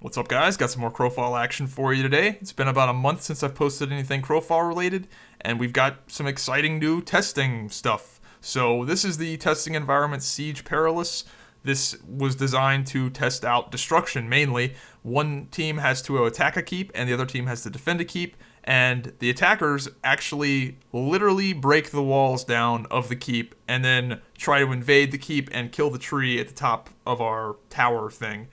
What's up, guys? Got some more Crowfall action for you today. It's been about a month since I've posted anything Crowfall related, and we've got some exciting new testing stuff. So this is the testing environment Siege Perilous. This was designed to test out destruction mainly. One team has to attack a keep, and the other team has to defend a keep, and the attackers actually literally break the walls down of the keep and then try to invade the keep and kill the tree at the top of our tower thing.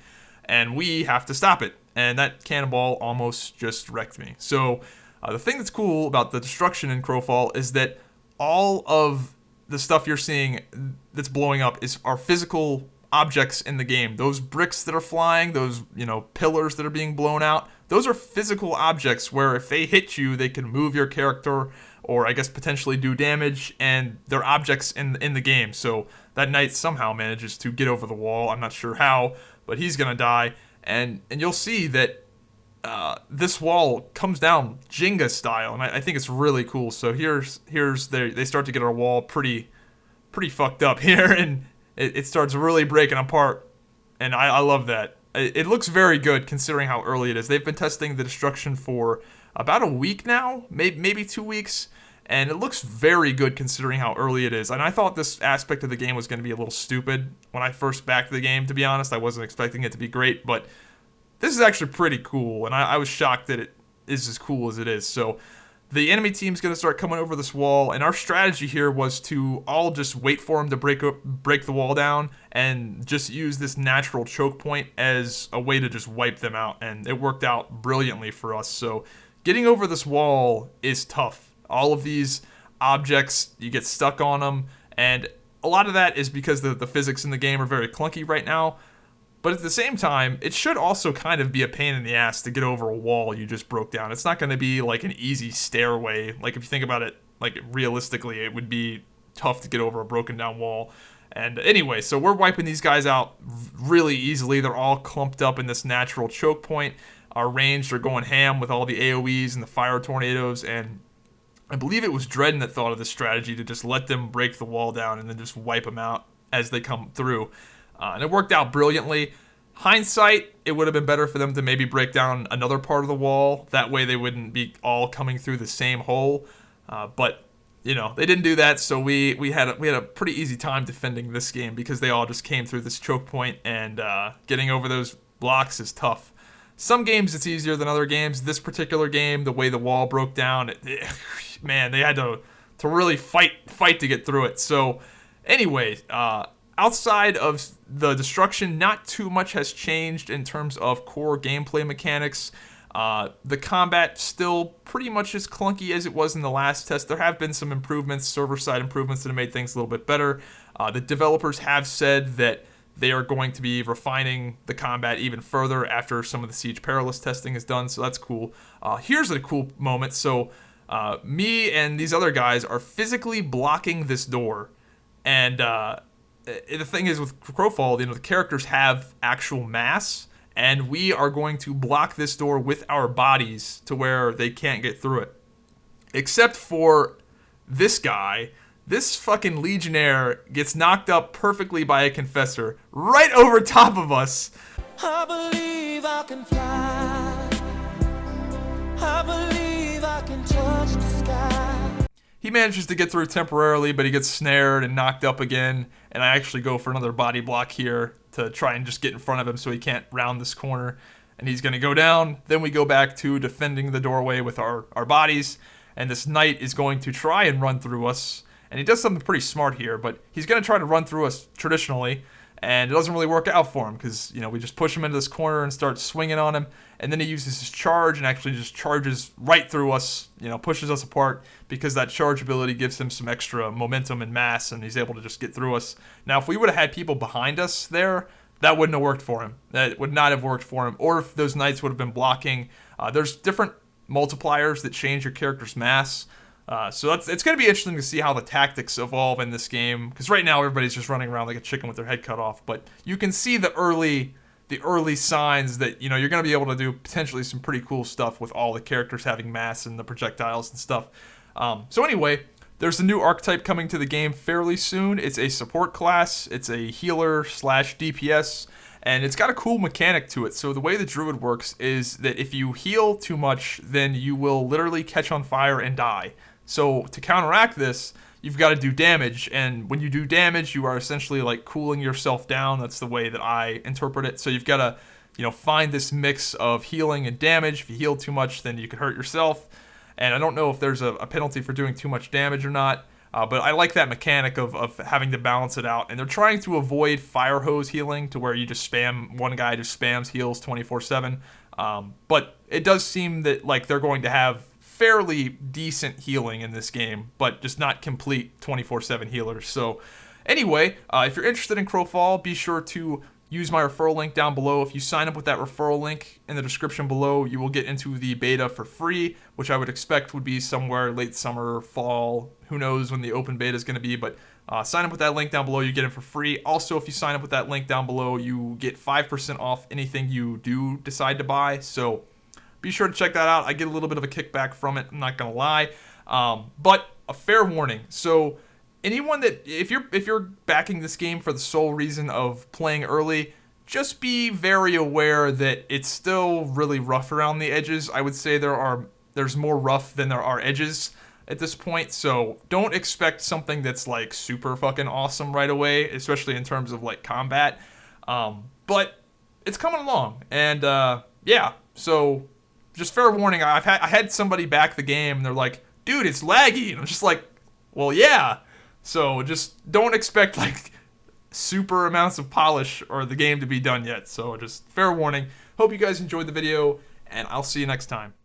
And we have to stop it. And that cannonball almost just wrecked me. So the thing that's cool about the destruction in Crowfall is that all of the stuff you're seeing that's blowing up are physical objects in the game. Those bricks that are flying, those pillars that are being blown out, those are physical objects where if they hit you, they can move your character or I guess potentially do damage, and they're objects in the game. So that knight somehow manages to get over the wall. I'm not sure how, but he's gonna die, and you'll see that this wall comes down Jenga style, and I think it's really cool. So here's they start to get our wall pretty fucked up here, and it starts really breaking apart, and I love that. It looks very good considering how early it is. They've been testing the destruction for about a week now, maybe 2 weeks, and it looks very good considering how early it is. And I thought this aspect of the game was going to be a little stupid when I first backed the game, to be honest. I wasn't expecting it to be great, but this is actually pretty cool, and I was shocked that it is as cool as it is. So the enemy team's going to start coming over this wall, and our strategy here was to all just wait for them to break the wall down and just use this natural choke point as a way to just wipe them out, and it worked out brilliantly for us. So getting over this wall is tough. All of these objects, you get stuck on them, and a lot of that is because the physics in the game are very clunky right now. But at the same time, it should also kind of be a pain in the ass to get over a wall you just broke down. It's not going to be like an easy stairway. Like if you think about it, like realistically, it would be tough to get over a broken down wall. And anyway, so we're wiping these guys out really easily. They're all clumped up in this natural choke point. Our ranged are going ham with all the AoEs and the fire tornadoes, and I believe it was Dredden that thought of this strategy to just let them break the wall down and then just wipe them out as they come through. And it worked out brilliantly. Hindsight, it would have been better for them to maybe break down another part of the wall. That way they wouldn't be all coming through the same hole. But they didn't do that, so we had a pretty easy time defending this game because they all just came through this choke point, and getting over those blocks is tough. Some games it's easier than other games. This particular game, the way the wall broke down, man, they had to really fight to get through it. So anyway, outside of the destruction, not too much has changed in terms of core gameplay mechanics. The combat still pretty much as clunky as it was in the last test. There have been some improvements, server-side improvements that have made things a little bit better. The developers have said that they are going to be refining the combat even further after some of the Siege Perilous testing is done, so that's cool. Here's a cool moment. So me and these other guys are physically blocking this door, and the thing is with Crowfall, the characters have actual mass, and we are going to block this door with our bodies to where they can't get through it. Except for this guy. This fucking Legionnaire gets knocked up perfectly by a Confessor right over top of us. I believe I can fly. I believe I can touch the sky. He manages to get through temporarily, but he gets snared and knocked up again, and I actually go for another body block here to try and just get in front of him so he can't round this corner, and he's going to go down. Then we go back to defending the doorway with our bodies, and this knight is going to try and run through us, and he does something pretty smart here, but he's going to try to run through us traditionally, and it doesn't really work out for him because, we just push him into this corner and start swinging on him, and then he uses his charge and actually just charges right through us, pushes us apart because that charge ability gives him some extra momentum and mass, and he's able to just get through us. Now, if we would have had people behind us there, that wouldn't have worked for him. That would not have worked for him, or if those knights would have been blocking. There's different multipliers that change your character's mass. So it's going to be interesting to see how the tactics evolve in this game, because right now everybody's just running around like a chicken with their head cut off. But you can see the early signs that you're going to be able to do potentially some pretty cool stuff with all the characters having mass and the projectiles and stuff. So anyway, there's a new archetype coming to the game fairly soon. It's a support class. It's a healer / DPS, And it's got a cool mechanic to it. So the way the druid works is that if you heal too much, then you will literally catch on fire and die. So to counteract this, you've got to do damage, and when you do damage, you are essentially like cooling yourself down. That's the way that I interpret it. So you've got to, find this mix of healing and damage. If you heal too much, then you could hurt yourself. And I don't know if there's a penalty for doing too much damage or not. But I like that mechanic of having to balance it out. And they're trying to avoid fire hose healing to where you just spam, one guy just spams heals 24/7. But it does seem that like they're going to have fairly decent healing in this game, but just not complete 24/7 healers. So anyway, if you're interested in Crowfall, be sure to use my referral link down below. If you sign up with that referral link in the description below, you will get into the beta for free, which I would expect would be somewhere late summer, fall. Who knows when the open beta is going to be, but sign up with that link down below. You get it for free. Also, if you sign up with that link down below, you get 5% off anything you do decide to buy. So be sure to check that out. I get a little bit of a kickback from it, I'm not going to lie. But a fair warning. So anyone that, if you're backing this game for the sole reason of playing early, just be very aware that it's still really rough around the edges. I would say there's more rough than there are edges at this point, so don't expect something that's like super fucking awesome right away, especially in terms of like combat. But it's coming along, and yeah, so just fair warning. I had somebody back the game, and they're like, dude, it's laggy, and I'm just like, well, yeah. So just don't expect like super amounts of polish or the game to be done yet. So just fair warning. Hope you guys enjoyed the video, and I'll see you next time.